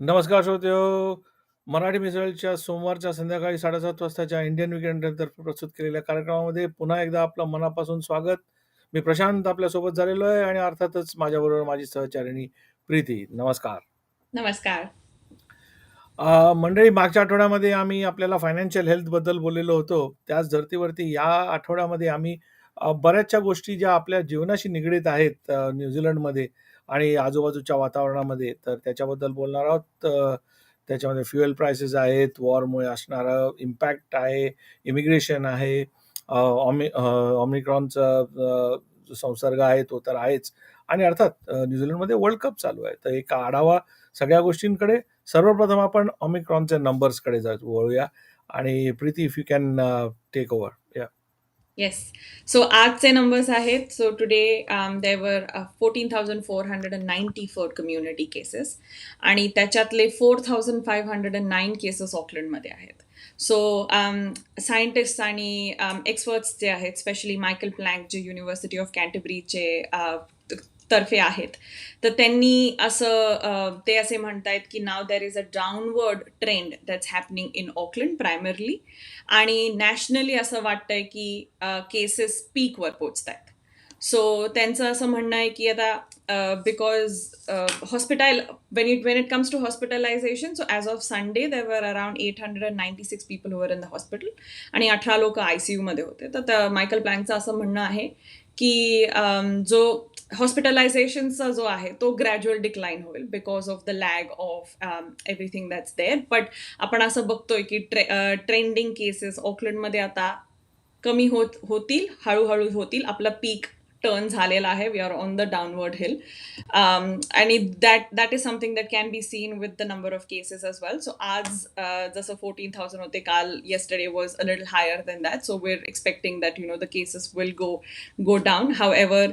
नमस्कार श्रोतेहो. मराठी मिसळच्या सोमवारच्या संध्याकाळी 7:30 वाजताच्या इंडियन वीकेंडतर्फे प्रस्तुत केलेल्या कार्यक्रमामध्ये पुन्हा एकदा आपलं मनापासून स्वागत. मी प्रशांत आपल्यासोबत झालेलो आहे आणि अर्थातच माझ्याबरोबर माझी सहचारिणी प्रीती. नमस्कार. नमस्कार. मंडळी, मागच्या आठवड्यामध्ये आम्ही आपल्याला फायनान्शियल हेल्थबद्दल बोललेलो होतो. त्याच धर्तीवरती या आठवड्यामध्ये आम्ही बऱ्याचशा गोष्टी ज्या आपल्या जीवनाशी निगडीत आहेत न्यूझीलंडमध्ये आणि आजूबाजूच्या वातावरणामध्ये, तर त्याच्याबद्दल बोलणार आहोत. त्याच्यामध्ये फ्युएल प्राइसेस आहेत, वॉरमुळे असणारं इम्पॅक्ट आहे, इमिग्रेशन आहे, ऑमिक्रॉनचा जो संसर्ग आहे तो तर आहेच आणि अर्थात न्यूझीलंडमध्ये वर्ल्ड कप चालू आहे. तर एक आढावा सगळ्या गोष्टींकडे. सर्वप्रथम आपण ओमिक्रॉनच्या नंबर्सकडे वळूया आणि Preeti, if you can take over. Yeah. Yes. So आजचे नंबर्स आहेत. So today there were 14,494 community cases आणि त्याच्यातले 4,509 केसेस ऑकलंडमध्ये आहेत. सो सायंटिस्ट आणि एक्सपर्ट्स जे आहेत, स्पेशली मायकल प्लँक जे युनिव्हर्सिटी ऑफ कॅन्टरबरीचे तर्फे आहेत, तर त्यांनी असं ते असे म्हणतायत की now there is a downward trend that's happening in Auckland primarily, आणि नॅशनली असं वाटतंय की केसेस पीकवर पोचत आहेत. सो त्यांचं असं म्हणणं आहे की आता because hospital when it comes to hospitalization, so as of Sunday there were around 896 people who were in the hospital आणि 18 लोक ICU मध्ये होते. तर मायकल प्लँकचं असं म्हणणं आहे की जो हॉस्पिटलायझेशनचा जो आहे तो ग्रॅज्युअल डिक्लाइन होईल because of the lag of everything that's there. But आपण असं बघतोय की ट्रेंडिंग केसेस ऑकलंडमध्ये आता कमी होतील, हळूहळू होतील. आपला पीक टर्न झालेला आहे. We are on the downward hill, आणि that is something that can be seen with the number of cases as well. So आज जसं 14,000 होते, काल yesterday was a little higher than that. So we are expecting that the cases will go down. However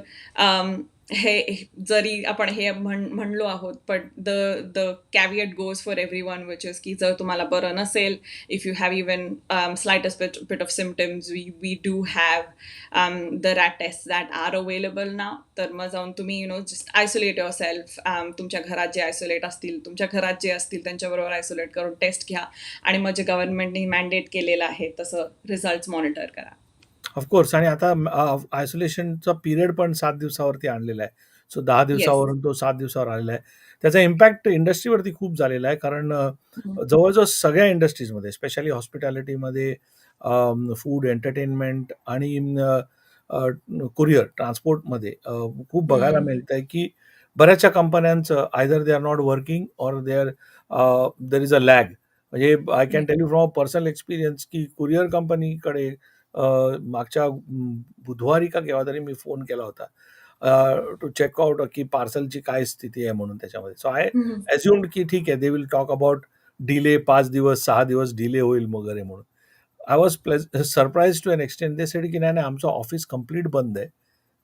हे जरी आपण हे म्हणलो आहोत, but the caveat goes for every one, which is की जर तुम्हाला बरं नसेल, if you have even slightest bit of symptoms, we do have the rat tests that are available now. तर मग जाऊन तुम्ही just isolate yourself. तुमच्या घरात जे आयसोलेट असतील, तुमच्या घरात जे असतील त्यांच्याबरोबर आयसोलेट करून टेस्ट घ्या आणि मग जे गव्हर्नमेंटने मॅन्डेट केलेलं आहे तसं रिझल्ट मॉनिटर करा. ऑफकोर्स. आणि आता आयसोलेशनचा पिरियड पण 7 दिवसावरती आणलेला आहे. सो 10 येस. दिवसावरून तो 7 दिवसावर आलेला आहे. त्याचा इम्पॅक्ट इंडस्ट्रीवरती खूप झालेला आहे, कारण जवळजवळ सगळ्या इंडस्ट्रीजमध्ये, स्पेशली हॉस्पिटॅलिटीमध्ये, फूड, एंटरटेनमेंट आणि कुरिअर ट्रान्सपोर्टमध्ये खूप बघायला मिळतंय की बऱ्याचशा कंपन्यांचं either they are not working or there is a lag. म्हणजे I can tell you from a personal experience की कुरिअर कंपनीकडे मागच्या बुधवारी का केव्हा तरी मी फोन केला होता टू चेक आउट की पार्सलची काय स्थिती आहे म्हणून त्याच्यामध्ये. सो आय अज्युम्ड की ठीक आहे, they will talk about delay, 5 दिवस 6 दिवस डिले होईल वगैरे म्हणून. I was surprise to an extent. They said की नाही नाही, आमचं ऑफिस कम्प्लीट बंद आहे.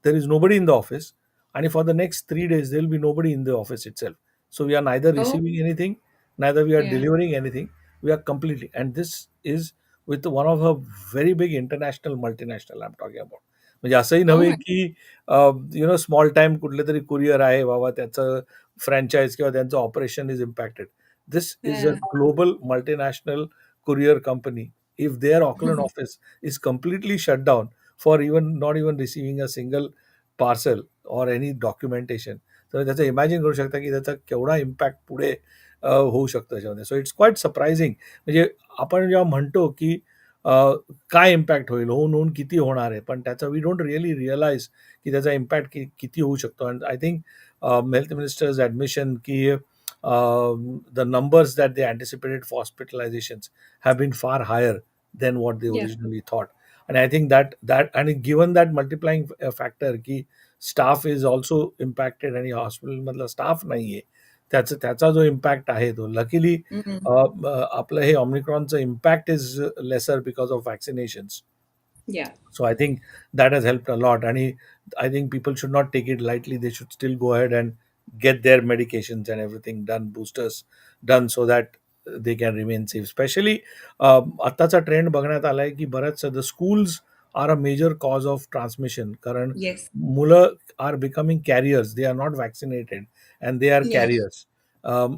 There is nobody in the office आणि for the next 3 days there will be nobody in the office itself. So we are neither Oh, receiving anything, neither we are yeah. Delivering anything. We are completely, and this is with one of a very big international multinational I am talking about. म्हणजे असंही Oh नव्हे my. की small time कुठले तरी courier आहे बाबा, त्याचं franchise किंवा त्यांचं operation is impacted. This is a Yeah. global multinational courier company. If their Auckland office is completely shut down for even not even receiving a single parcel or any documentation, तर त्याचं imagine करू शकता की त्याचा केवढा impact पुढे होऊ शकतो त्याच्यामध्ये. सो इट्स क्वाईट सरप्रायझिंग. म्हणजे आपण जेव्हा म्हणतो की अ, काय इम्पॅक्ट होईल, होऊन होऊन किती होणार आहे, पण त्याचा वी डोंट रिअली रिअलाइज की त्याचा इम्पॅक्ट किती होऊ शकतो. And I think health ministers admission की the numbers that they anticipated for hospitalizations have been far higher than what they Yeah. originally thought. And I think that and given that multiplying factor की staff is also impacted आणि hospital मधला staff नाहीये, त्याचा जो impact आहे तो luckily Mhm. आपलं हे ओमिक्रॉनचं impact is lesser because of vaccinations. Yeah. So I think that has helped a lot. And I think people should not take it lightly. They should still go ahead and get their medications and everything done, boosters done, so that they can remain safe. Especially आत्ताचा trend बघण्यात आलाय की बऱ्याच the schools are a major cause of transmission, कारण Yes. मुलं are becoming carriers. They are not vaccinated and they are Yeah. Carriers.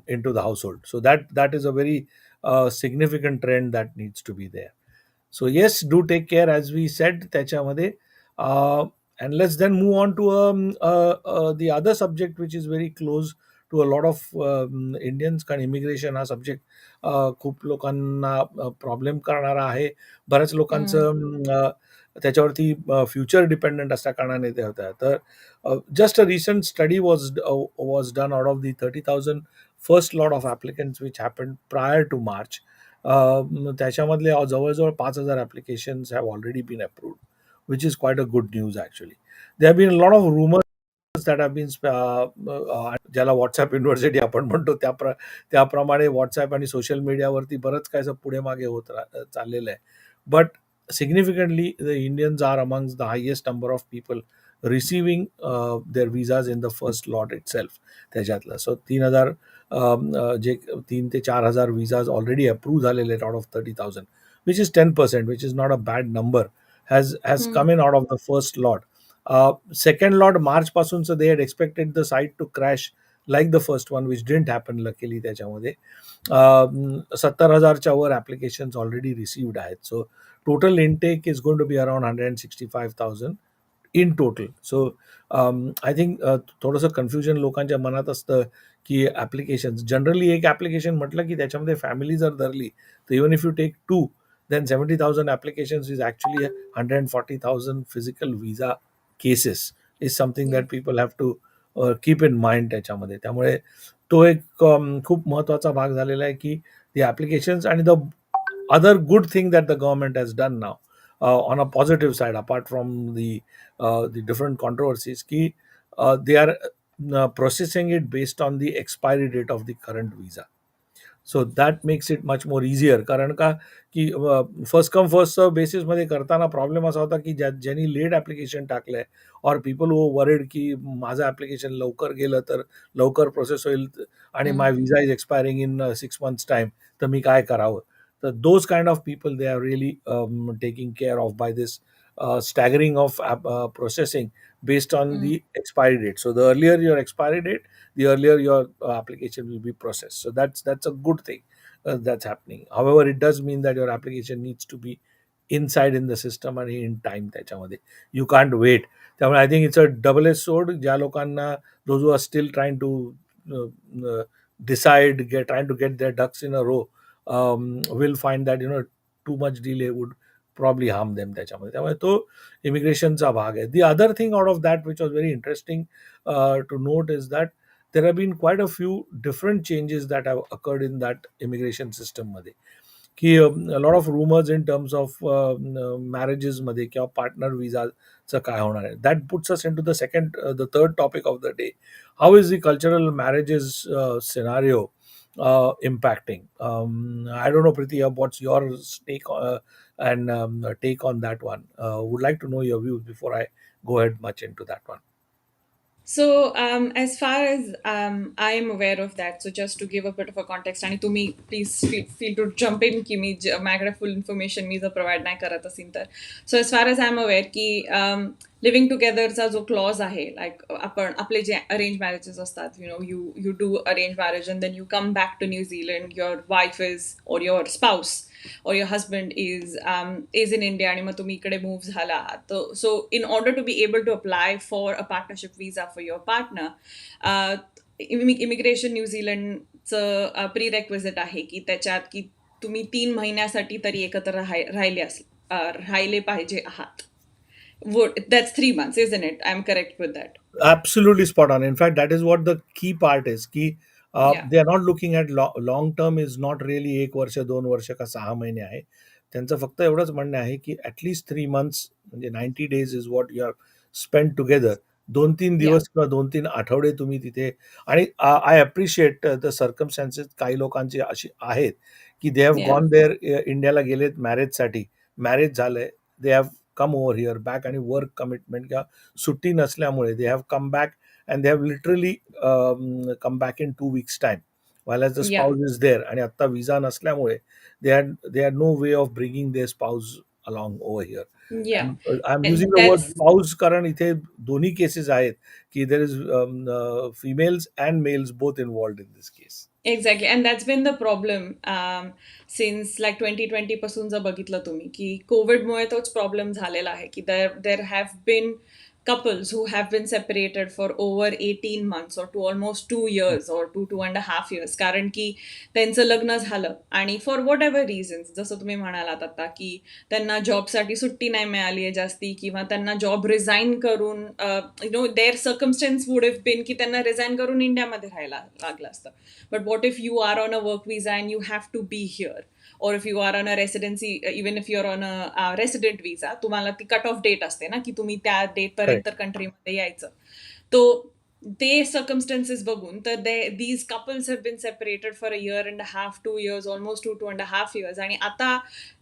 into the household. So that is a very significant trend that needs to be there. So yes, do take care, as we said त्याच्यामध्ये. uh, and let's then move on to the other subject which is very close to a lot of Indians, कारण immigration हा subject खूप लोकांना problem करणारा आहे. बऱ्याच Hmm. लोकांचं त्याच्यावरती फ्युचर डिपेंडंट असल्या कारणाने ते होतं. तर just a recent study was done out of the 30,000 first lot of applicants which happen prior to March. त्याच्यामधले जवळजवळ 5,000 applications have already been approved, which is quite a good news actually. There have been lot of rumors that have been ज्याला WhatsApp university आपण म्हणतो त्याप्रमाणे WhatsApp आणि social मीडियावरती बरंच काय असं पुढे मागे होत चाललेलं आहे. But significantly the Indians are amongst the highest number of people receiving their visas in the first lot itself. त्याच्यातलं सो 3,000 जे 3 ते 4,000 विजाज ऑलरेडी अप्रूव्ह झालेले आहेत out of 30,000, which is 10%, which is not a bad number, has Hmm. come in out of the first lot. Second lot March पासून, so they had expected the site to crash like the first one, which didn't happen luckily. त्याच्यामध्ये 70,000च्या वर applications already received आहेत. So total intake is going to be around 165,000 in total. So I think थोडंसं confusion लोकांच्या मनात असतं की applications generally एक ॲप्लिकेशन म्हटलं की त्याच्यामध्ये फॅमिली जर धरली तर even if you take two, then 70,000 applications is actually 140,000 physical visa cases, is something Yeah. that people have to keep in mind त्याच्यामध्ये. त्यामुळे तो एक खूप महत्त्वाचा भाग झालेला आहे की the applications and the other good thing that the government has done now, on a positive side, apart from the different controversies, ki they are processing it based on the expiry date of the current visa. So that makes it much more easier. कारण का की first come first serve बेसिसमध्ये करताना problem असा होता की ज्यांनी late application टाकलं आहे, और पीपल वो वरिड की माझं ॲप्लिकेशन लवकर गेलं तर लवकर प्रोसेस होईल आणि Hmm. My visa is expiring in 6 months time, तर मी काय करावं. तर those kind of people they are really taking care of by this staggering of processing based on Hmm. the expiry date. So the earlier your expiry date, the earlier your application will be processed. So that's a good thing that's happening. However, it does mean that your application needs to be inside in the system and in time त्याच्यामध्ये. You can't wait. त्यामुळे I think it's a double edge sword. ज्या लोकांना, those who are still trying to uh, uh, decide, trying to get their ducks in a row, will find that too much delay would probably harm them त्याच्यामध्ये. त्यामुळे तो इमिग्रेशनचा भाग आहे. The other thing out of that which was very interesting to note is that there have been quite a few different changes that have occurred in that immigration system मध्ये, की a lot of rumors in terms of marriages मध्ये किंवा partner विजाचं काय होणार आहे. That puts us into the third topic of the day. How is the cultural marriages scenario impacting? I don't know, Priti, what's your take on that one? Would like to know your views before I go ahead much into that one. So, as far as I am aware of that, so just to give a bit of a context, आणि तुम्ही please feel to jump in की मी माझ्याकडे full information मी जर provide नाही करत असेल तर. So as far as I'm aware की लिव्हिंग टुगेदरचा जो क्लॉज आहे, लाईक आपण आपले जे अरेंज मॅरेजेस असतात, you do arrange marriage and then you come back to New Zealand, your wife is और your spouse or your husband is in India आणि मग तुम्ही इकडे मूव्ह झाला आहात. So in order to be able to apply for a partnership visa for your partner, immigration न्यूझीलंडचं prerequisite आहे की त्याच्यात की तुम्ही 3 महिन्यासाठी तरी एकत्र राहिले पाहिजे आहात. That's 3 months, isn't it? I'm correct with that. Absolutely spot on. In fact, that is what the key part is. की Yeah. they are not looking at long term, is not really 1 वर्ष 2 वर्ष का 6 महिने आहे. त्यांचं फक्त एवढंच म्हणणं आहे की ॲटलिस्ट 3 months, म्हणजे 90 days is what you have spend together. 2-3 Yeah. दिवस किंवा 2-3 आठवडे तुम्ही तिथे. आणि आय अप्रिशिएट द सर्कमस्टान्सेस काही लोकांचे अशी आहेत की they have Yeah. Gone there, इंडियाला गेलेत मॅरेजसाठी, मॅरेज झालंय, they have come over here back, आणि वर्क कमिटमेंट किंवा सुट्टी नसल्यामुळे they have come back, and they have literally come back in 2 weeks time, while the Yeah. spouse is there. आणि आता विजा नसल्यामुळे they had no way of bringing their spouse along over here. Yeah. And I'm using And the word that's spouse कारण इथे दोन्ही cases आहेत की there is females and males both involved in this case. Exactly, and that's been the problem since like 2020 पासून जर बघितलं तुम्ही की कोविडमुळे तोच प्रॉब्लेम झालेला आहे की there have been couples who have been separated for over 18 months or to almost 2 years or 2.5 years कारण की त्यांचं लग्न झालं आणि फॉर वॉट एव्हर रिझन्स जसं तुम्ही म्हणालात आता की त्यांना जॉबसाठी सुट्टी नाही मिळाली आहे जास्ती किंवा त्यांना जॉब रिझाईन करून देअर सर्कमस्टन्स वुड हॅव बीन की त्यांना रिझाईन करून इंडियामध्ये राहायला लागलं असतं. But what if you are on a work visa and you have to be here? Or if you are on a residency, even if you're on a resident visa, तुम्हाला ती cut off date असते ना की तुम्ही त्या date Correct. पर्यंत कंट्रीमध्ये यायचं. तो ते सर्कमस्टन्सेस बघून तर these couples have been separated for a year and half 2 years almost 2.5 years आणि आता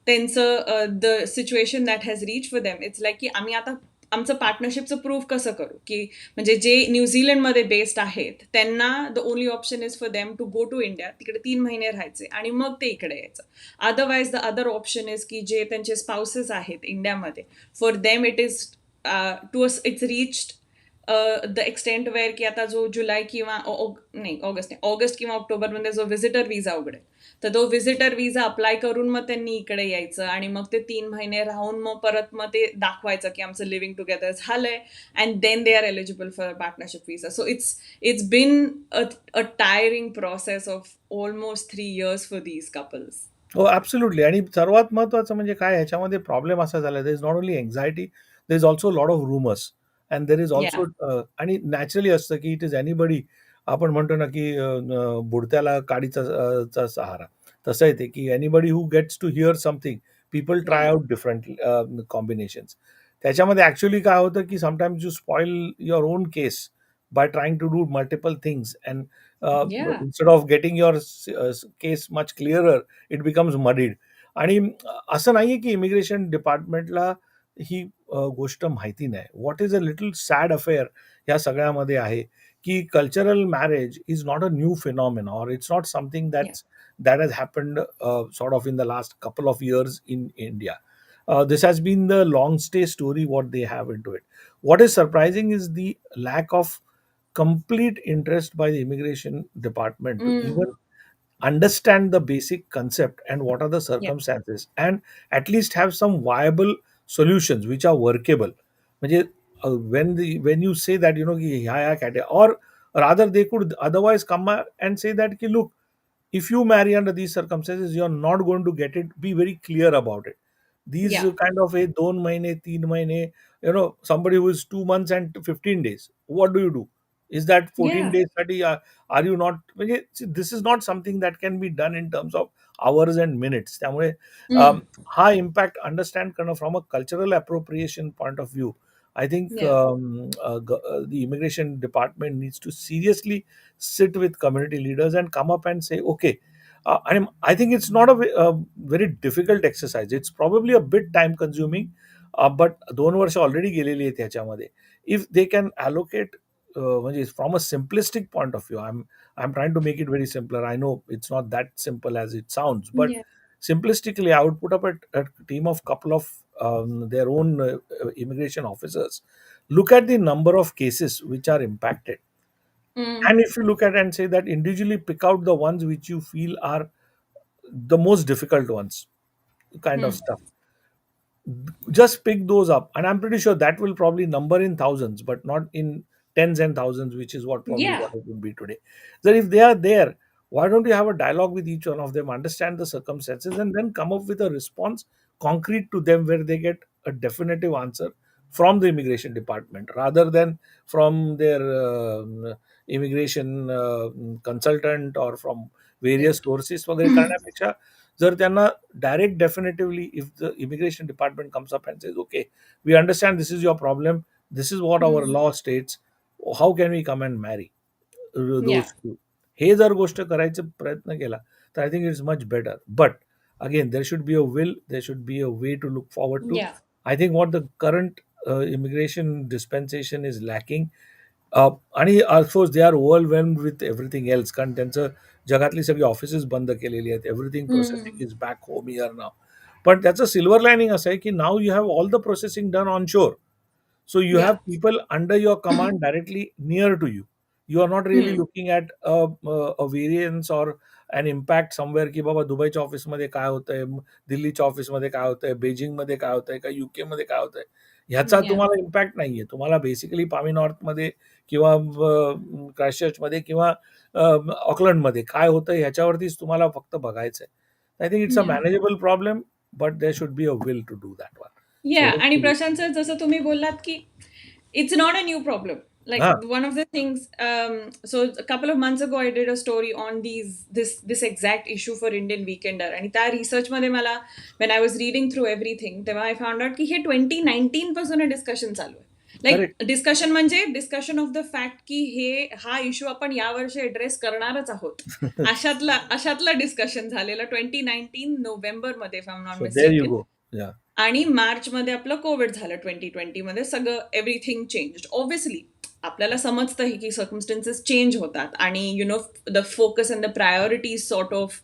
त्यांचं the situation that has reach for them it's like की आम्ही आता आमचं पार्टनरशिपचं प्रूफ कसं करू की म्हणजे जे न्यूझीलंडमध्ये बेस्ड आहेत त्यांना the only option is for them to go to India तिकडे 3 महिने राहायचे आणि मग ते इकडे यायचं. Otherwise the other option is की जे त्यांचे स्पाउसेस आहेत इंडियामध्ये for them it is to it's reached the extent where की आता जो जुलै किंवा नाही ऑगस्ट किंवा ऑक्टोबरमध्ये जो व्हिजिटर विजा उघडेल तर तो व्हिजिटर विजा अप्लाय करून मग त्यांनी इकडे यायचं आणि मग ते 3 महिने राहून मग परत मग ते दाखवायचं की आमचं लिव्हिंग टुगेदर झालंय and then they are eligible for partnership visa. So it's been a tiring process of almost 3 years for these couples. हो, ॲब्सोल्युटली. आणि सर्वात महत्त्वाचं म्हणजे काय ह्याच्यामध्ये प्रॉब्लेम असा झाला, there is not only anxiety, there is also lot of rumours and there is yeah also आणि नॅचरली असतं की इट इज एनीबडी. आपण म्हणतो ना की बुडत्याला काडीचा चा सहारा. तसं आहे ते की anybody who gets to hear something, people try yeah out different combinations. त्याच्यामध्ये ॲक्चुअली काय होतं की sometimes you spoil your own case by trying to do multiple things and yeah instead of getting your case much clearer, it becomes muddied. आणि असं नाहीये की immigration डिपार्टमेंटला ही गोष्ट माहिती नाही. What is a little sad affair ह्या सगळ्यामध्ये आहे की cultural marriage is not a new phenomena और इट्स नॉट समथिंग या that has happened sort of in the last couple of years in India. This has been the long stay story what they have into it. What is surprising is the lack of complete interest by the immigration department to even understand the basic concept and what are the या circumstances and at least have some viable solutions which are workable. म्हणजे when you say that की ह्या category, or rather they could otherwise come and say that ki look, if you marry under these circumstances you're not going to get it. Be very clear about it. These या kind of a 2 महिने 3 महिने, somebody who is 2 months and 15 days, what do? Is that 14 या days study? Are you not म्हणजे see, this is not something that can be done in terms of hours and minutes. त्यामुळे हा impact understand करणं from a cultural appropriation point of view. I think या the immigration department needs to seriously sit with community leaders and come up and say, okay, and I think it's not a very difficult exercise. It's probably a bit time consuming, but 2 वर्ष already गेलेली आहेत ह्याच्यामध्ये. If they can allocate म्हणजे from a simplistic point of view, I'm trying to make it very simpler. I know it's not that simple as it sounds, but या simplistically, I would put up a team of couple of their own immigration officers. Look at the number of cases which are impacted, and if you look at and say that individually pick out the ones which you feel are the most difficult ones, kind of stuff, just pick those up, and I'm pretty sure that will probably number in thousands but not in tens and thousands, which is what probably या what it would be today. So if they are there, why don't you have a dialogue with each one of them, understand the circumstances, and then come up with a response concrete to them where they get a definitive answer from the immigration department rather than from their immigration consultant or from various sources वगैरे करण्यापेक्षा जर त्यांना direct definitively if the immigration department comes up and says okay, we understand this is your problem, this is what our law states, how can we come and marry या those two. हे जर गोष्ट करायचा प्रयत्न केला तर I think it's much better. But again there should be a will, there should be a way to look forward to. या I think what the current immigration dispensation is lacking. आणि of course they are overwhelmed with everything else कारण त्यांचं जगातली सगळी offices बंद केलेली आहेत. Everything processing is back home here now. पण त्याचं सिल्वर लायनिंग असं आहे, की now you have all the processing done on shore. So you या. have people under your command directly near to you. You are not really hmm. looking at a variance or an impact somewhere की बाबा दुबईच्या ऑफिसमध्ये काय होतंय, दिल्लीच्या ऑफिसमध्ये काय होतंय, बेजिंगमध्ये काय होतंय, का यूकेमध्ये काय होतंय. ह्याचा या. तुम्हाला इम्पॅक्ट नाहीये. तुम्हाला बेसिकली पामी नॉर्थमध्ये किंवा क्राइस्टचर्चमध्ये किंवा ऑकलंडमध्ये काय होतंय ह्याच्यावरतीच तुम्हाला फक्त बघायचंय. आय think it's a yeah. Manageable problem, but there should be a will to do that one. Yeah. So आणि होपफुली प्रशांत सर, जसं तुम्ही बोललात की it's not a new problem. Like हां, one of the things, so a couple of months ago I did a story on this exact issue for Indian Weekender, आणि त्या research मध्ये मला, when I was reading through everything, तेव्हा I found out की हे 2019 पासून discussion चालू आहे. Correct. Like discussion म्हणजे डिस्कशन ऑफ द फॅक्ट की हा इश्यू आपण यावर्षी ऍड्रेस करणारच आहोत. अशातला डिस्कशन झालेलं 2019 नोव्हेंबर मध्ये, if I am not So there you mistaken. go. Yeah, आणि मार्चमध्ये आपलं कोविड झालं 2020 मध्ये. सगळं एव्हरीथिंग चेंज ऑब्व्हियसली. आपल्याला समजतं की सर्कमस्टन्सेस चेंज होतात, आणि the focus and the priorities sort of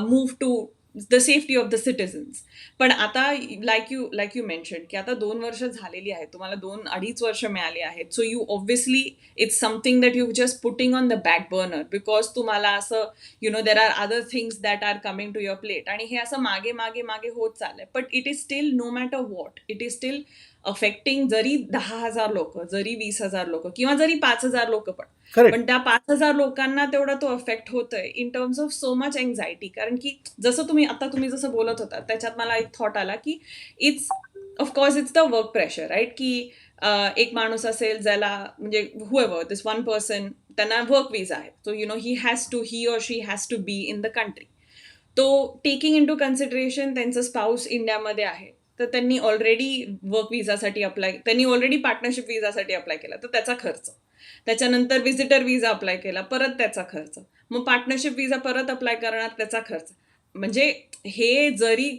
move to the safety of the citizens. पण आता लाईक यू मेन्शन की आता 2 वर्ष झालेली आहेत, तुम्हाला 2-2.5 वर्ष मिळाली आहेत. So you obviously it's something that you just putting on the back burner, because तुम्हाला असं there are other things that are coming to your plate, आणि हे असं मागे मागे मागे होत चाललंय. But it is still, no matter what, it is still affecting. जरी 10,000 लोक, जरी 20,000 लोक, किंवा जरी 5,000 लोक, पण correct. पण त्या 5,000 लोकांना तेवढा तो अफेक्ट होतोय in terms of so much anxiety. कारण की जसं तुम्ही जसं बोलत होता, त्याच्यात मला एक थॉट आला की it's, of course it's the work pressure, right? की एक माणूस असेल ज्याला, म्हणजे हुएव्हर दिस वन पर्सन, त्यांना वर्क विजा आहे. So he or she has to be in the country. तो टेकिंग इन टू कन्सिडरेशन त्यांचं स्पाऊस इंडियामध्ये आहे, तर त्यांनी ऑलरेडी वर्क विजासाठी अप्लाय, त्यांनी ऑलरेडी पार्टनरशिप विजासाठी अप्लाय केला, तर त्याचा खर्च. त्याच्यानंतर व्हिजिटर विजा अप्लाय केला, परत त्याचा खर्च. मग पार्टनरशिप विजा परत अप्लाय करणार, त्याचा खर्च. म्हणजे हे जरी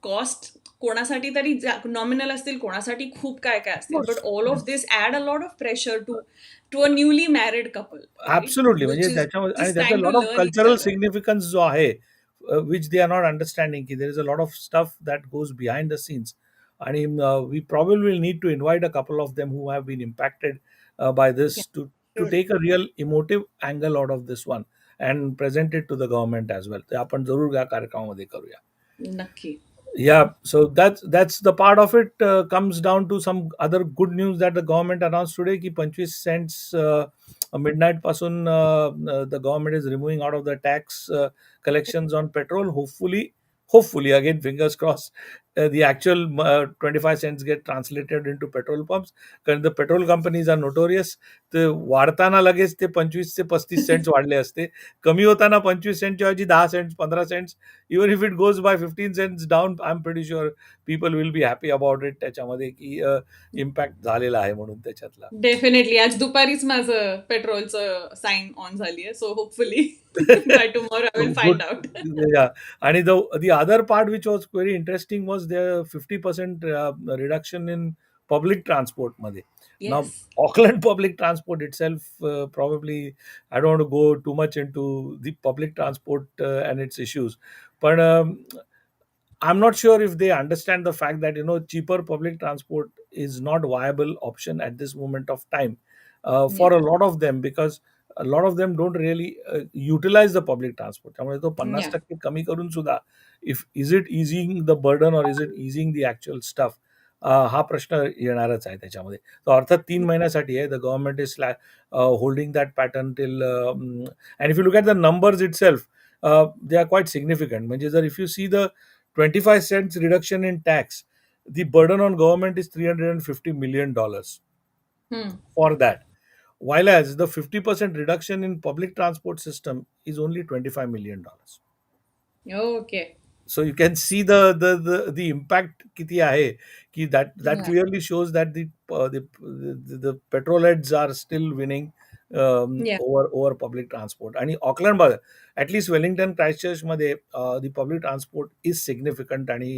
कॉस्ट कोणासाठी तरी नॉमिनल असतील, कोणासाठी खूप काय काय Of असतील, but course. All of this add a lot of pressure to to a newly married couple, right? Absolutely. म्हणजे विच इज त्याच्यामध्ये आणि जस्ट त्याचा trying to lot of learn each cultural other. Significance जो आहे, which they are not understanding की there is a lot of stuff that goes behind the scenes. आणि we probably will need to invite a couple of them who have been impacted by Yeah, this to to sure. Take a real emotive angle out of this one and present it to the government as well. ते आपण जरूर या कार्यक्रमामध्ये करूया. नक्की. Yeah, so that's the part of it. Comes down to some other good news that the government announced today की 25 cents midnight पासून the government is removing out of the tax collections on petrol. Hopefully, again fingers crossed, the actual 25 cents get translated into petrol pumps. कारण the petrol companies are notorious. ते वाढताना लगेच ते 25 ते 35 cents वाढले असते. कमी होताना 25 सेंटच्या ऐवजी 10 cents, 15 cents. Even if it goes by 15 cents down, I am pretty sure people will be happy about it. त्याच्यामध्ये की इम्पॅक्ट झालेला आहे म्हणून त्याच्यातला. डेफिनेटली आज दुपारीच माझं पेट्रोलचं साईन ऑन झाली आहे, so hopefully by tomorrow I will good. Find out. Yeah. आणि the other part which was very interesting was the 50% reduction in public transport मध्ये. Now, yes. Auckland public transport itself, probably I don't want to go too much into the public transport and its issues, but I'm not sure if they understand the fact that cheaper public transport is not viable option at this moment of time या. for a lot of them, because a lot of them don't really utilize the public transport. त्यामुळे तो या. 50% कमी करून सुद्धा, if is it easing the burden or is it easing the actual stuff, हा प्रश्न येणारच आहे त्याच्यामध्ये. तर अर्थात 3 महिन्यासाठी आहे. The government is holding that pattern till, and if you look at the numbers itself, they are quite significant. म्हणजे जर if you see the 25 cents reduction in tax, the burden on government is $350 million for that. While as the 50% reduction in public transport system is only $25 million. Okay. So you can see the impact किती आहे, की that या. clearly shows that the petrol heads are still winning या. over public transport. आणि Auckland मध्ये, at least Wellington Christchurch मध्ये, the public transport is significant आणि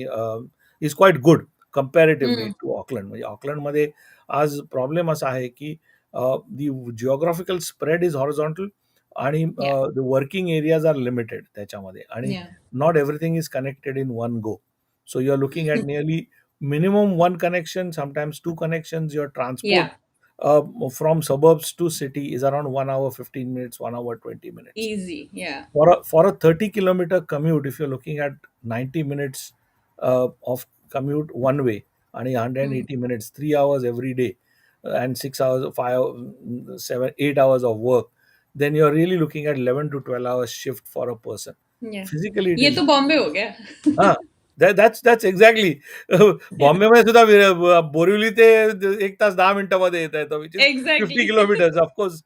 is quite good comparatively hmm. to Auckland. म्हणजे ऑकलंड मध्ये आज problem असा आहे की the geographical spread is horizontal आणि या. the working areas are limited त्याच्यामध्ये, आणि या. not everything is connected in one go. So you're looking at nearly minimum one connection, sometimes two connections. Your transport Yeah. uh, from suburbs to city is around 1 hour 15 minutes, 1 hour 20 minutes. Easy. Yeah. For a 30-kilometer commute, if you're looking at 90 minutes of commute one way, and 180 minutes, 3 hours every day, and 6 hours, 5, 7, 8 hours of work, then you're really looking at 11 to 12 hours shift for a person. या Physically, it ये is. तो बॉम्बे हो गया. हां, that's exactly बॉम्बेमध्ये सुद्धा बोरिवली ते 1 तास 10 मिनिटामध्ये येता येतं, which is 50 exactly. Kilometres. Of course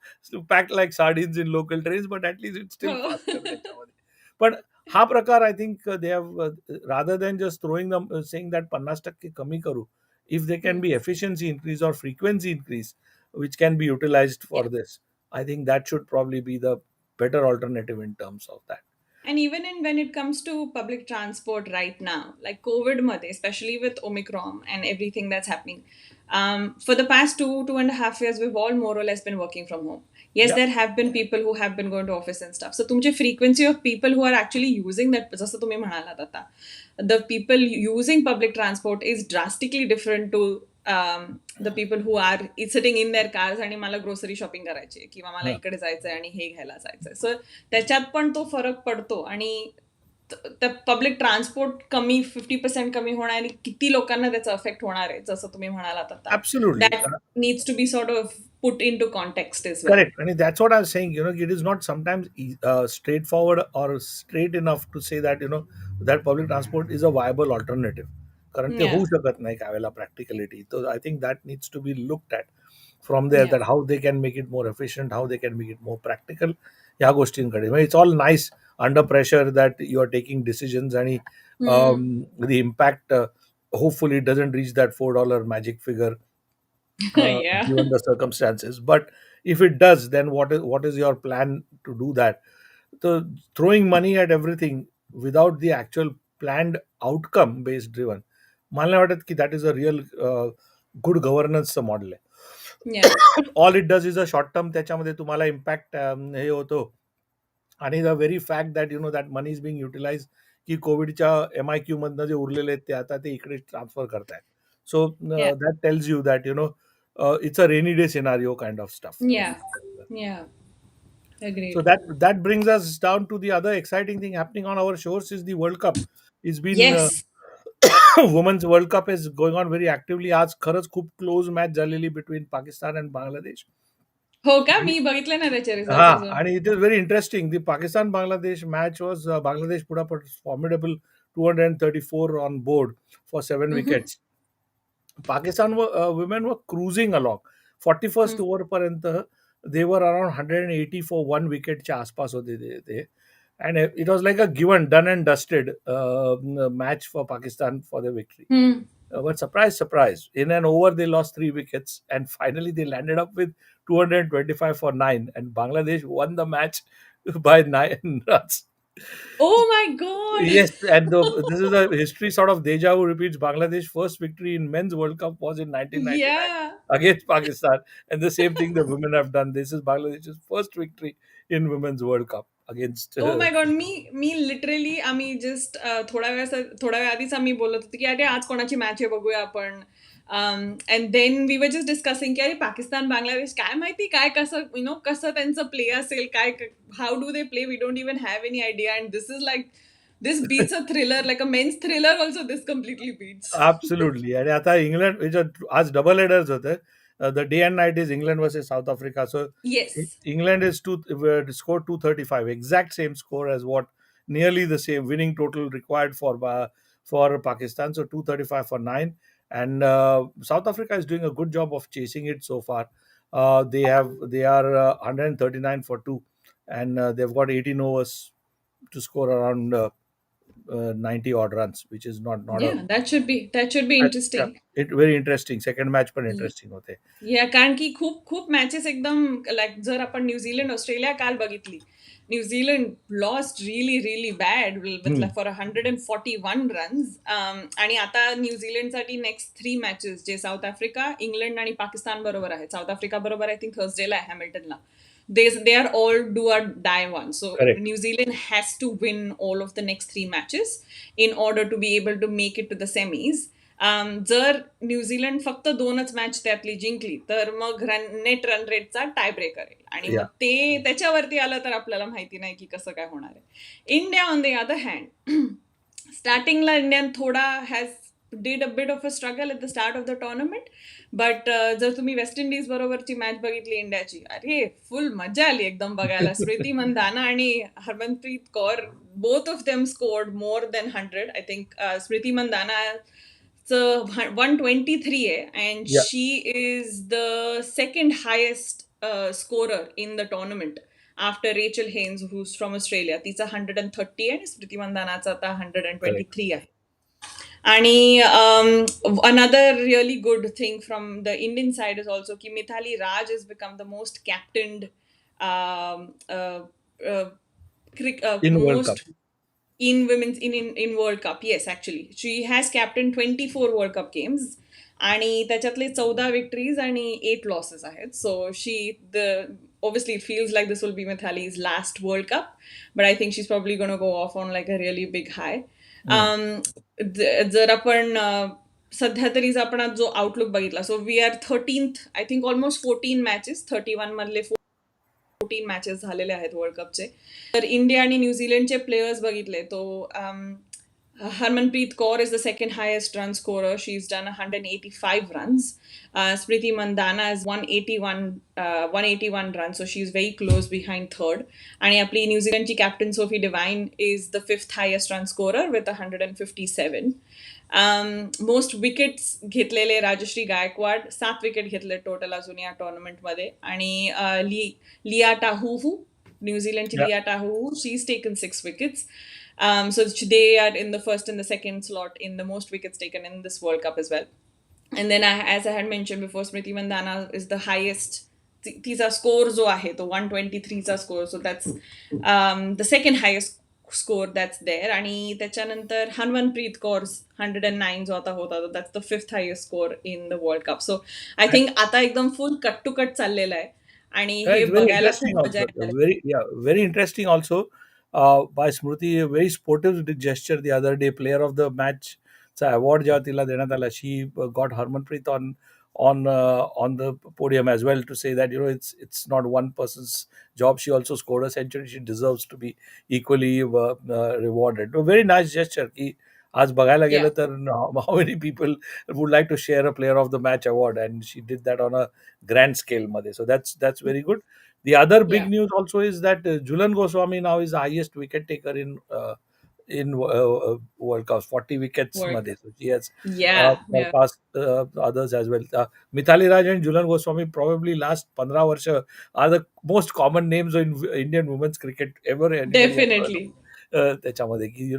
packed like sardines in local trains, but at least it's still हो. फास्टर त्याच्यामध्ये. पण हा प्रकार I think they have rather than just throwing the saying that 50% कमी करू. If they can be efficiency increase or frequency increase, which can be utilized for या. this, I think that should probably be the better alternative in terms of that. And even in when it comes to public transport right now, like COVID mode, especially with Omicron and everything that's happening, for the past 2.5 years, we've all more or less been working from home. Yes, Yeah, there have been people who have been going to office and stuff. So तुमची frequency of people who are actually using that, जसं तुम्ही म्हणालात आता, the people using public transport is drastically different to the people who are sitting in their cars आणि मला grocery shopping करायची आहे किंवा मला huh, इकडे जायचंय आणि हे घ्यायला जायचंय. सो त्याच्यात पण तो फरक पडतो आणि पब्लिक ट्रान्सपोर्ट कमी 50% कमी होणार आणि किती लोकांना त्याचा अफेक्ट होणार आहे जसं तुम्ही म्हणालात आता. absolutely. That needs to be sort of put into context is well. Correct. And that's what I was saying. It is not sometimes straightforward or straight enough to say that, that public transport is a viable alternative. कारण ते या. होऊ शकत नाही त्यावेळेला practicality. So I think that needs to be looked at from there, या. that how they can make it more efficient, how they can make it more practical. ह्या गोष्टींकडे. It's all nice under pressure that you are taking decisions, and the impact hopefully doesn't reach that $4 magic figure या. given the circumstances. But if it does, then what is your plan to do that? So throwing money at everything without the actual planned outcome based driven, मला नाही वाटत की that is a real good governance model आहे. Yeah. All it does is a short term, त्याच्यामध्ये तुम्हाला impact हे होतो. आणि the very fact that that money is being utilise, की कोविडच्या MIQ मधनं जे उरलेले आहेत ते आता ते इकडे ट्रान्सफर करतायत. सो या. That tells you that it's a rainy day scenario kind of stuff. या. या. So agreed. that brings us down to the other exciting thing happening on our shores is the World Cup. It's been yes. Women's World Cup is going on very actively. आज खरंच खूप close match झालेली between Pakistan and Bangladesh. हो का? मी बघितलं ना त्याचे result हां, अजून. आणि it is very interesting. The Pakistan-Bangladesh match was Bangladesh put up a formidable 234 on board for 7 wickets. Pakistan women were cruising along. 41st ओव्हरपर्यंत they were around 180 for 1 wicketच्या आसपास होते ते. And it was like a given, done and dusted match for Pakistan for the victory. But surprise, surprise, in an over they lost 3 wickets, and finally they landed up with 225 for 9, and Bangladesh won the match by 9 runs. Oh my God. Yes, and this is a history sort of deja vu repeats. Bangladesh first victory in men's World Cup was in 1999 या. against Pakistan, and the same thing the women have done. This is Bangladesh's first victory in women's World Cup against. Oh my God. Me literally आम्ही just थोड्या वेळ आधीच आम्ही बोलत होतो की अरे आज कोणाची मॅच आहे बघूया आपण. And then we were just discussing की अरे पाकिस्तान बांगलादेश काय माहिती काय कसं कसं त्यांचं प्ले असेल काय how do they play we don't even have any idea and this is like this beats a thriller like a men's thriller also this completely beats. Absolutely. आणि आता इंग्लंड आज डबल हेडर्स होते. The day and night is England versus South Africa. So yes. England is scored 235, exact same score as what, nearly the same winning total required for Pakistan. So 235 for 9, and South Africa is doing a good job of chasing it so far. They are 139 for 2, and they've got 18 overs to score around 90 odd runs, which is not a. Yeah, that should be Yeah, interesting. it very interesting. Second match पण interesting होते. या कारण की खूप खूप matches एकदम like जर आपण न्यूझीलंड ऑस्ट्रेलिया काल बघितली, New Zealand lost relief relief bad with hmm. For 141 runs. आणि आता न्यूझीलंडसाठी नेक्स्ट 3 मॅचेस जे साऊथ आफ्रिका, इंग्लंड आणि पाकिस्तान बरोबर आहेत. साऊथ आफ्रिका बरोबर आय थिंक थर्सडेला आहे हॅमिल्टनला. they are all do or die ones. So correct. New Zealand has to win all of the next three matches in order to be able to make it to the semis. जर New Zealand फक्त दोनच match त्यातली जिंकली तर मग net run रेटचा टाय breaker आहे, आणि मग या. ते त्याच्यावरती आलं तर आपल्याला माहिती नाही की कसं काय होणार आहे. India on the other hand, स्टार्टिंगला इंडियन थोडा has did a bit of a struggle at the start of the tournament, but जर तुम्ही वेस्ट इंडिज बरोबरची मॅच बघितली इंडियाची, अरे फुल मजा आली एकदम बघायला. स्मृती मंधाना आणि Harmanpreet Kaur, both of them scored more than 100. I think Smriti Mandhana's 123 आहे, and या. she is the second highest scorer in the tournament after Rachel Haynes, who's from Australia. तिचा 130 आहे आणि स्मृती मंधानाचा आता करेक्ट. 123 आहे. आणि another really good thing from the Indian side is also ki Mithali Raj has become the most captained, um, uh, uh, in world cup. most in women's in World Cup. Yes, actually, she has captained 24 World Cup games, आणि त्याच्यातले 14 victories आणि 8 losses आहेत. So obviously it feels like this will be Mithali's last World Cup, but I think she's probably going to go off on like a really big high. जर आपण सध्या तरी आपण आज जो आउटलुक बघितला, so we are 13th, I think almost 14 matches, 31 मधले 14 matches झालेले आहेत वर्ल्ड कपचे. तर इंडिया आणि न्यूझीलंडचे प्लेयर्स बघितले तो Harmanpreet Kaur is the second highest run scorer. She's done 185 runs. Smriti Mandhana is 181 runs, so she's very close behind third. And आपली New Zealand captain Sophie Devine is the fifth highest run scorer with 157. Most wickets घेतलेले Rajshree Gaikwad, 7 wicket घेतले total अजून या टोर्नामेंटमध्ये. आणि लिया टाहू, न्यूझीलंडची या. लिया टाहू, she's taken 6 wickets. So they are in the first and the second slot in the most wickets taken in this World Cup as well. And then, as I had mentioned before, Smriti Mandhana is the highest. तिचा score जो आहे तो 123चा score, so that's the second highest score that's there. आणि त्याच्यानंतर हरमनप्रीत कौर 109 जो आता होता, तो that's the fifth highest score in the World Cup. So I think आता एकदम फुल कट टू कट चाललेला आहे, आणि Yeah, हे it's very बघायला interesting खूप मजा also. येणार आहे. Very interesting also. By Smriti, a very sportive gesture the other day. Player of the match चा award जेव्हा तिला देण्यात आला, she got Harmanpreet on the podium as well, to say that it's not one person's job. She also scored a century. She deserves to be equally rewarded. A very nice gesture. की आज बघायला गेलं Yeah, तर how many people would like to share a player of the match award, and she did that on a grand scale मध्ये. So that's very good. The other big yeah, news also is that Julan Goswami now is the highest wicket taker in World Cup, 40 wickets World मध्ये. Cup. So she has Yeah, yeah. surpassed others as well. Mithali Raj and Julan Goswami, probably last 15 वर्ष, are the most common names in Indian women's cricket ever. Anybody has heard Definitely. of त्याच्यामध्ये की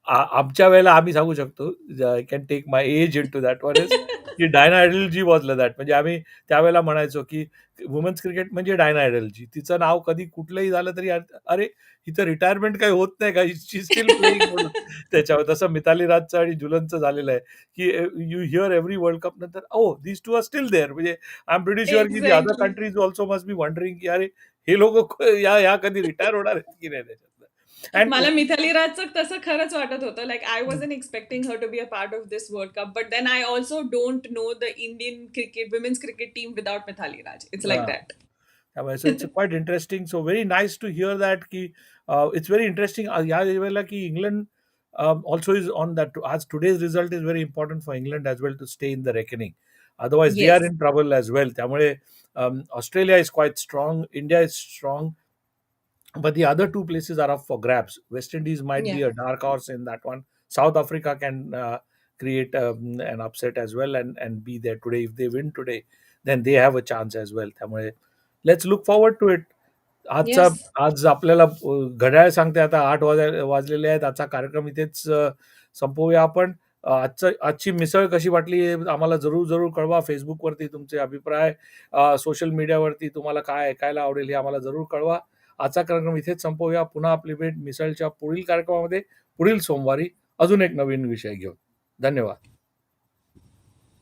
आमच्या वेळेला आम्ही सांगू शकतो, I can take my age into that one is की Diana Edulji was that. म्हणजे आम्ही त्यावेळेला म्हणायचो की वुमन्स क्रिकेट म्हणजे डायना आयडलजी. तिचं नाव कधी कुठलंही झालं तरी अरे हिचं रिटायरमेंट काही होत नाही का, शी स्टील प्लेइंग म्हणून. त्याच्यावर तसं मिताली राजचं आणि जुलनचं झालेलं आहे की you hear every World Cup नंतर these two are still there. म्हणजे आय एम प्रिटी शुअर की the other Exactly. Countries also must be wondering की अरे हे लोक या कधी रिटायर होणार आहेत की नाही त्याच्यातलं. अँड मला मिथाली राजचं तसं खरंच वाटत होतं. Like I wasn't expecting her to be a part of this World Cup, but then I also don't know the Indian cricket women's cricket team without Mithali Raj. It's like that. त्यामुळे so it's quite interesting. So very nice to hear that की it's very interesting या वेळेला की England also is on that. आज today's result is very important for England as well to stay in the reckoning. Otherwise they are yes. In trouble as well. त्यामुळे Australia is quite strong, India is strong, but the other two places are up for grabs. West Indies might be Yeah. a dark horse in that one. South Africa can create an upset as well and be there today. If they win today, then they have a chance as well. त्यामुळे let's look forward to it. Yes. आज आपल्याला घड्याळ सांगते आता 8 वाजलेले आहेत. आजचा कार्यक्रम इथेच संपवूया आपण. आजची मिसळ कशी वाटली हे आम्हाला जरूर जरूर कळवा. फेसबुकवरती तुमचे अभिप्राय, सोशल मीडियावरती तुम्हाला काय ऐकायला आवडेल हे आम्हाला जरूर कळवा. आजचा कार्यक्रम इथेच संपवूया. पुन्हा आपली भेट मिसळच्या पुढील कार्यक्रमामध्ये पुढील सोमवारी अजून एक नवीन विषय घेऊन. धन्यवाद.